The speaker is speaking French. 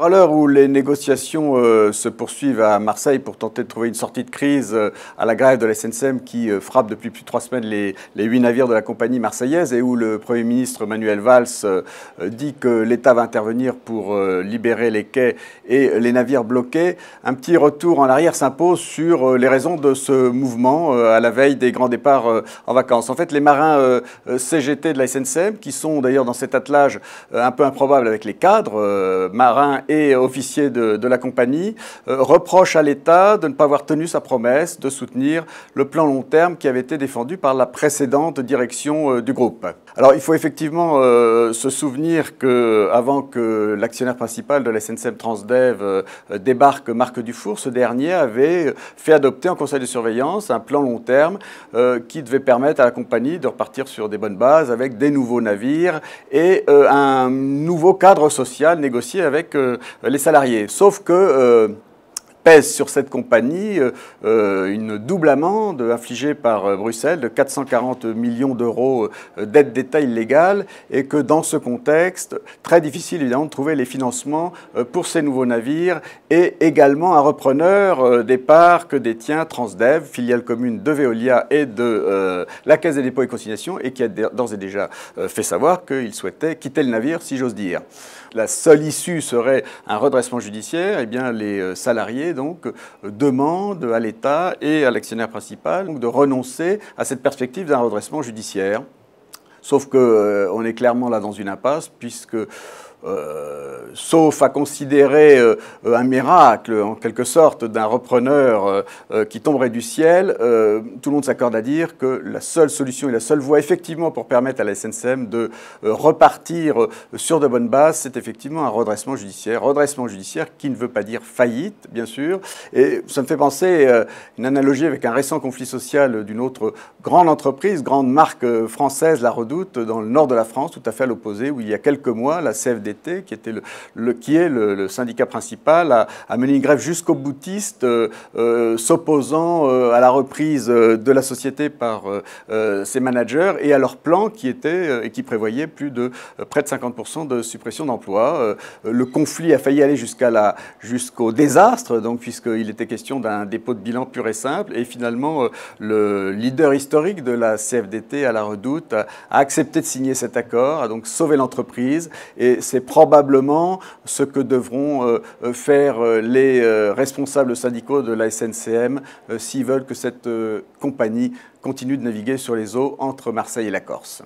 À l'heure où les négociations se poursuivent à Marseille pour tenter de trouver une sortie de crise à la grève de la SNCM qui frappe depuis plus de 3 semaines les 8 navires de la compagnie marseillaise et où le Premier ministre Manuel Valls dit que l'État va intervenir pour libérer les quais et les navires bloqués, un petit retour en arrière s'impose sur les raisons de ce mouvement à la veille des grands départs en vacances. En fait, les marins CGT de la SNCM, qui sont d'ailleurs dans cet attelage un peu improbable avec les cadres marins et officiers de la compagnie, reprochent à l'État de ne pas avoir tenu sa promesse de soutenir le plan long terme qui avait été défendu par la précédente direction du groupe. Alors il faut effectivement se souvenir qu'avant que l'actionnaire principal de la SNCM Transdev débarque Marc Dufour, ce dernier avait fait adopter en conseil de surveillance un plan long terme qui devait permettre à la compagnie de repartir sur des bonnes bases avec des nouveaux navires et un nouveau cadre social négocié avec les salariés. Sauf que pèse sur cette compagnie une double amende infligée par Bruxelles de 440 millions d'euros d'aide d'État illégale et que dans ce contexte, très difficile évidemment de trouver les financements pour ces nouveaux navires et également un repreneur des parts que détient Transdev, filiale commune de Veolia et de la Caisse des dépôts et consignations et qui a d'ores et déjà fait savoir qu'il souhaitait quitter le navire, si j'ose dire. La seule issue serait un redressement judiciaire. Eh bien, les salariés donc demandent à l'État et à l'actionnaire principal donc, de renoncer à cette perspective d'un redressement judiciaire. Sauf qu'on est clairement là dans une impasse puisque sauf à considérer un miracle, en quelque sorte, d'un repreneur qui tomberait du ciel, tout le monde s'accorde à dire que la seule solution et la seule voie, effectivement, pour permettre à la SNCM de repartir sur de bonnes bases, c'est effectivement un redressement judiciaire. Redressement judiciaire qui ne veut pas dire faillite, bien sûr. Et ça me fait penser une analogie avec un récent conflit social d'une autre grande entreprise, grande marque française, La Redoute, dans le nord de la France, tout à fait à l'opposé, où il y a quelques mois, la CFDT, qui est le syndicat principal, a mené une grève jusqu'au boutiste, s'opposant à la reprise de la société par ses managers et à leur plan qui prévoyait près de 50% de suppression d'emplois. Le conflit a failli aller jusqu'au désastre, donc, puisqu'il était question d'un dépôt de bilan pur et simple. Et finalement, le leader historique de la CFDT à La Redoute a accepté de signer cet accord, a donc sauvé l'entreprise. Et c'est probablement ce que devront faire les responsables syndicaux de la SNCM s'ils veulent que cette compagnie continue de naviguer sur les eaux entre Marseille et la Corse.